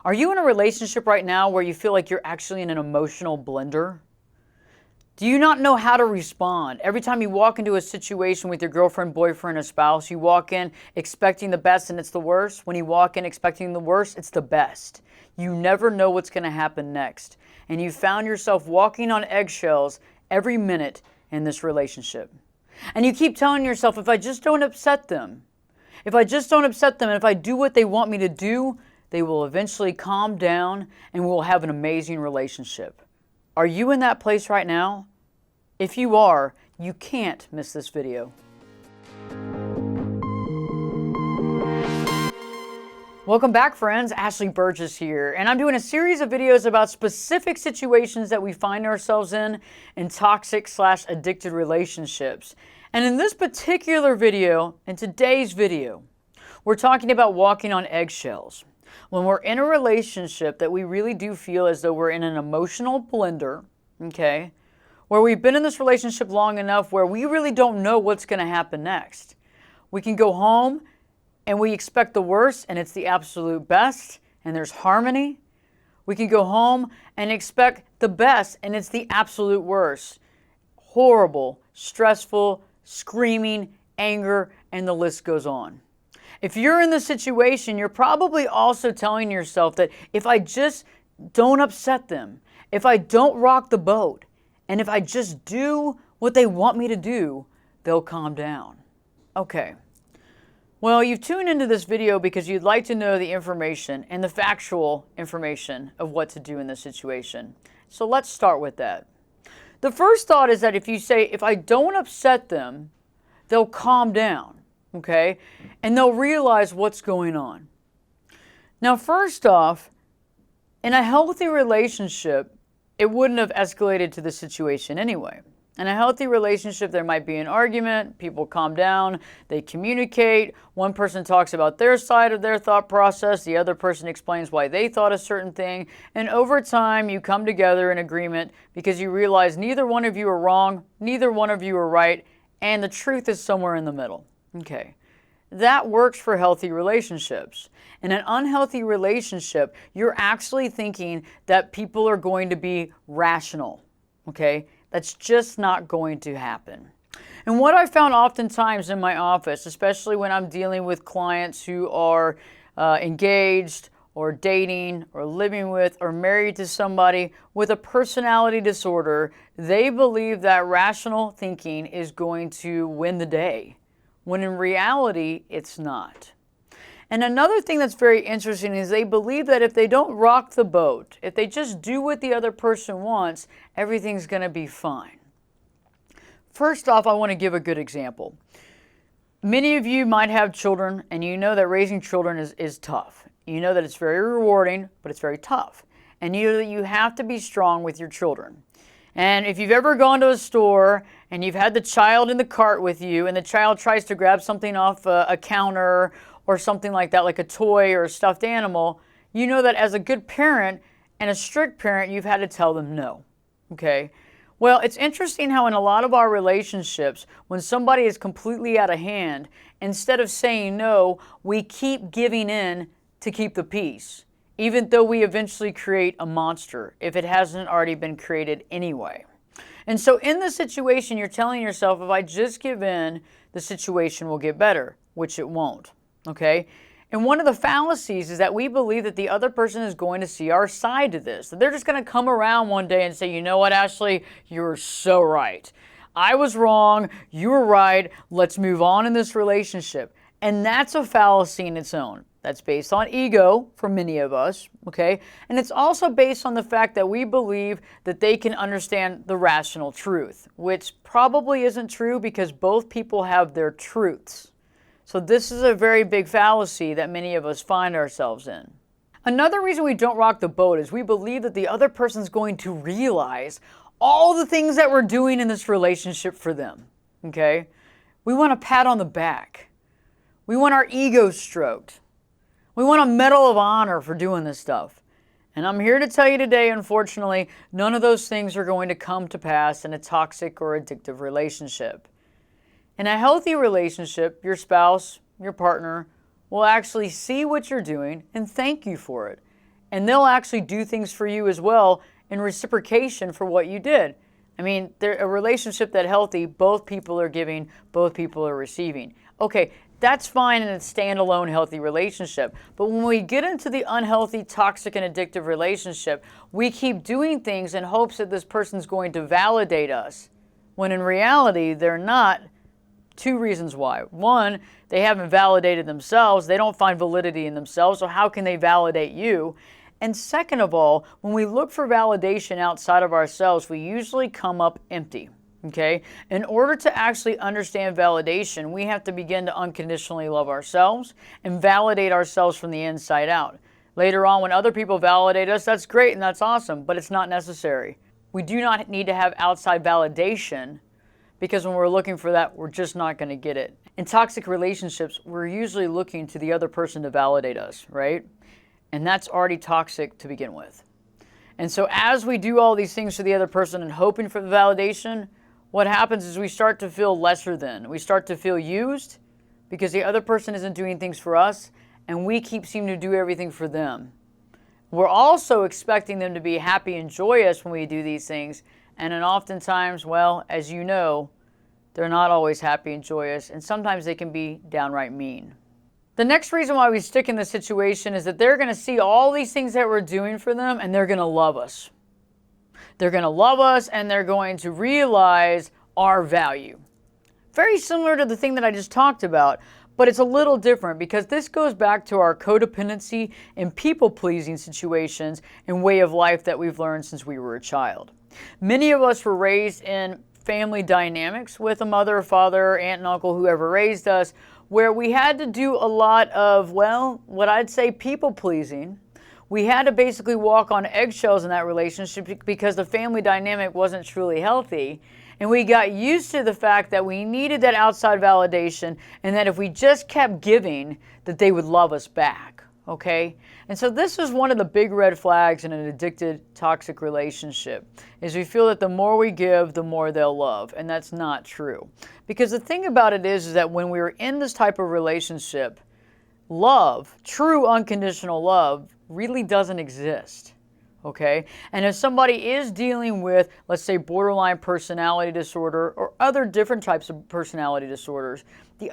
Are you in a relationship right now where you feel like you're actually in an emotional blender? Do you not know how to respond? Every time you walk into a situation with your girlfriend, boyfriend, or spouse, you walk in expecting the best and it's the worst. When you walk in expecting the worst, it's the best. You never know what's going to happen next. And you found yourself walking on eggshells every minute in this relationship. And you keep telling yourself, if I just don't upset them, and if I do what they want me to do, they will eventually calm down and we'll have an amazing relationship. Are you in that place right now? If you are, you can't miss this video. Welcome back, friends. Ashley Berges here, and I'm doing a series of videos about specific situations that we find ourselves in toxic/addicted relationships. And in this particular video, in today's video, we're talking about walking on eggshells. When we're in a relationship that we really do feel as though we're in an emotional blender, okay, where we've been in this relationship long enough where we really don't know what's going to happen next. We can go home and we expect the worst and it's the absolute best and there's harmony. We can go home and expect the best and it's the absolute worst. Horrible, stressful, screaming, anger, and the list goes on. If you're in this situation, you're probably also telling yourself that if I just don't upset them, if I don't rock the boat, and if I just do what they want me to do, they'll calm down. Okay. Well, you've tuned into this video because you'd like to know the information and the factual information of what to do in this situation. So let's start with that. The first thought is that if you say, if I don't upset them, they'll calm down. Okay, and they'll realize what's going on. Now, first off, in a healthy relationship, it wouldn't have escalated to the situation anyway. In a healthy relationship, there might be an argument, people calm down, they communicate, one person talks about their side of their thought process, the other person explains why they thought a certain thing, and over time you come together in agreement because you realize neither one of you are wrong, neither one of you are right, and the truth is somewhere in the middle. Okay, that works for healthy relationships. In an unhealthy relationship, you're actually thinking that people are going to be rational. Okay, that's just not going to happen. And what I found oftentimes in my office, especially when I'm dealing with clients who are engaged or dating or living with or married to somebody with a personality disorder, they believe that rational thinking is going to win the day, when in reality, it's not. And another thing that's very interesting is they believe that if they don't rock the boat, if they just do what the other person wants, everything's going to be fine. First off, I want to give a good example. Many of you might have children, and you know that raising children is tough. You know that it's very rewarding, but it's very tough. And you know that you have to be strong with your children. And if you've ever gone to a store and you've had the child in the cart with you and the child tries to grab something off a counter or something like that, like a toy or a stuffed animal, you know that as a good parent and a strict parent, you've had to tell them no. Okay? Well, it's interesting how in a lot of our relationships, when somebody is completely out of hand, instead of saying no, we keep giving in to keep the peace, even though we eventually create a monster, if it hasn't already been created anyway. And so in this situation, you're telling yourself, if I just give in, the situation will get better, which it won't, okay? And one of the fallacies is that we believe that the other person is going to see our side to this, that they're just going to come around one day and say, you know what, Ashley, you're so right. I was wrong, you were right, let's move on in this relationship. And that's a fallacy in its own. That's based on ego for many of us, okay? And it's also based on the fact that we believe that they can understand the rational truth, which probably isn't true because both people have their truths. So this is a very big fallacy that many of us find ourselves in. Another reason we don't rock the boat is we believe that the other person's going to realize all the things that we're doing in this relationship for them, okay? We want a pat on the back. We want our ego stroked. We want a medal of honor for doing this stuff. And I'm here to tell you today, unfortunately, none of those things are going to come to pass in a toxic or addictive relationship. In a healthy relationship, your spouse, your partner, will actually see what you're doing and thank you for it. and they'll actually do things for you as well in reciprocation for what you did. I mean, a relationship that's healthy, both people are giving, both people are receiving. Okay, that's fine in a standalone healthy relationship. But when we get into the unhealthy, toxic, and addictive relationship, we keep doing things in hopes that this person's going to validate us, when in reality, they're not. Two reasons why. One, they haven't validated themselves. They don't find validity in themselves, so how can they validate you? And second of all, when we look for validation outside of ourselves, we usually come up empty. Okay? In order to actually understand validation, we have to begin to unconditionally love ourselves and validate ourselves from the inside out. Later on, when other people validate us, that's great and that's awesome, but it's not necessary. We do not need to have outside validation, because when we're looking for that, we're just not going to get it. In toxic relationships, we're usually looking to the other person to validate us, right? And that's already toxic to begin with. And so as we do all these things for the other person and hoping for the validation, what happens is we start to feel lesser than. We start to feel used because the other person isn't doing things for us, and we keep seeming to do everything for them. We're also expecting them to be happy and joyous when we do these things, and then oftentimes, well, as you know, they're not always happy and joyous, and sometimes they can be downright mean. The next reason why we stick in this situation is that they're going to see all these things that we're doing for them, and they're going to love us. They're going to love us, and they're going to realize our value. Very similar to the thing that I just talked about, but it's a little different because this goes back to our codependency and people-pleasing situations and way of life that we've learned since we were a child. Many of us were raised in family dynamics with a mother, father, aunt, and uncle, whoever raised us, where we had to do a lot of, well, what I'd say people-pleasing. We had to basically walk on eggshells in that relationship because the family dynamic wasn't truly healthy. And we got used to the fact that we needed that outside validation, and that if we just kept giving, that they would love us back, okay? And so this is one of the big red flags in an addicted, toxic relationship, is we feel that the more we give, the more they'll love, and that's not true. Because the thing about it is that when we're in this type of relationship, love, true unconditional love, really doesn't exist. Okay? And if somebody is dealing with, let's say, borderline personality disorder or other different types of personality disorders, the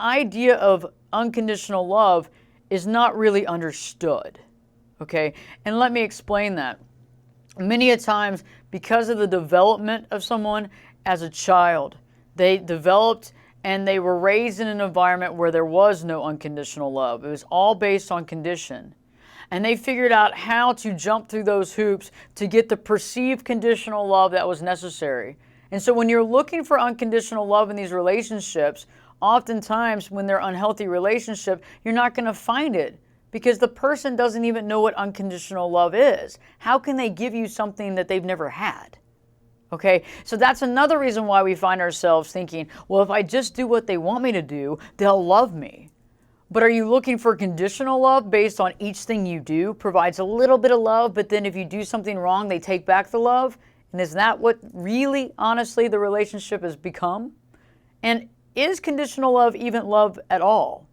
idea of unconditional love is not really understood. Okay? And let me explain that. Many a times, because of the development of someone as a child, they developed and they were raised in an environment where there was no unconditional love. It was all based on condition. And they figured out how to jump through those hoops to get the perceived conditional love that was necessary. And so when you're looking for unconditional love in these relationships, oftentimes when they're unhealthy relationship, you're not going to find it because the person doesn't even know what unconditional love is. How can they give you something that they've never had? Okay, so that's another reason why we find ourselves thinking, well, if I just do what they want me to do, they'll love me. But are you looking for conditional love based on each thing you do provides a little bit of love, but then if you do something wrong, they take back the love? And is that what really, honestly, the relationship has become? And is conditional love even love at all?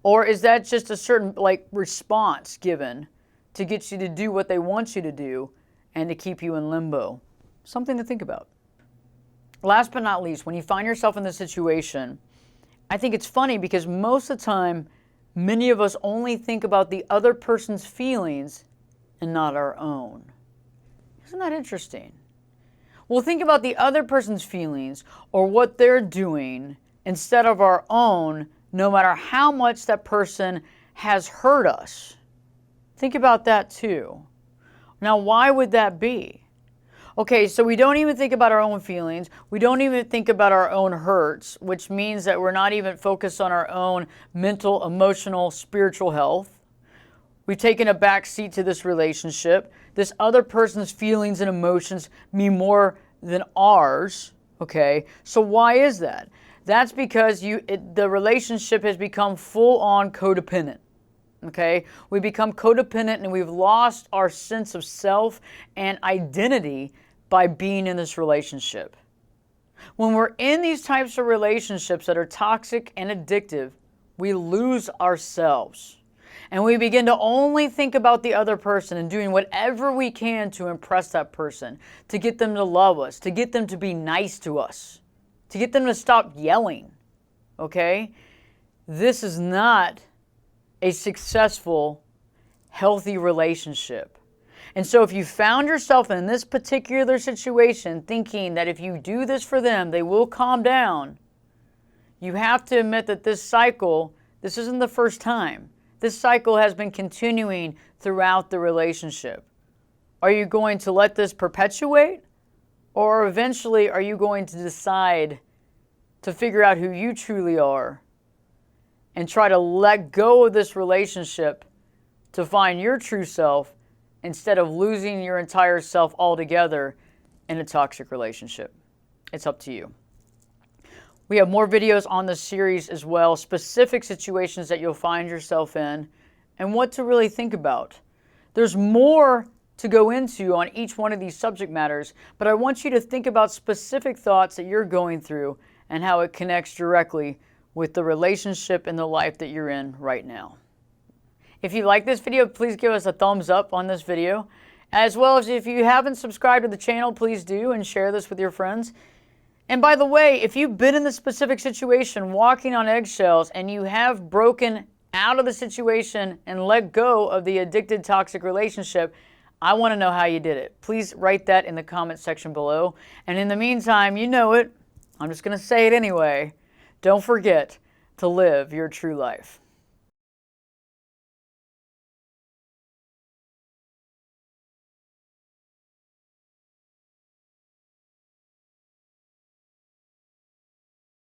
Or is that just a certain response given to get you to do what they want you to do and to keep you in limbo? Something to think about. Last but not least, when you find yourself in this situation, I think it's funny because most of the time, many of us only think about the other person's feelings and not our own. Isn't that interesting? We'll think about the other person's feelings or what they're doing instead of our own, no matter how much that person has hurt us. Think about that too. Now, why would that be? Okay, so we don't even think about our own feelings. We don't even think about our own hurts, which means that we're not even focused on our own mental, emotional, spiritual health. We've taken a back seat to this relationship. This other person's feelings and emotions mean more than ours. Okay, so why is that? That's because the relationship has become full-on codependent. Okay, we become codependent and we've lost our sense of self and identity by being in this relationship. When we're in these types of relationships that are toxic and addictive, we lose ourselves. And we begin to only think about the other person and doing whatever we can to impress that person, to get them to love us, to get them to be nice to us, to get them to stop yelling. Okay? This is not a successful, healthy relationship. And so if you found yourself in this particular situation thinking that if you do this for them, they will calm down, you have to admit that this cycle, this isn't the first time. This cycle has been continuing throughout the relationship. Are you going to let this perpetuate? Or eventually are you going to decide to figure out who you truly are and try to let go of this relationship to find your true self instead of losing your entire self altogether in a toxic relationship? It's up to you. We have more videos on this series as well, specific situations that you'll find yourself in and what to really think about. There's more to go into on each one of these subject matters, but I want you to think about specific thoughts that you're going through and how it connects directly with the relationship and the life that you're in right now. If you like this video, please give us a thumbs up on this video. As well as if you haven't subscribed to the channel, please do and share this with your friends. And by the way, if you've been in this specific situation, walking on eggshells, and you have broken out of the situation and let go of the addicted toxic relationship, I want to know how you did it. Please write that in the comment section below. And in the meantime, you know it. I'm just going to say it anyway. Don't forget to live your true life.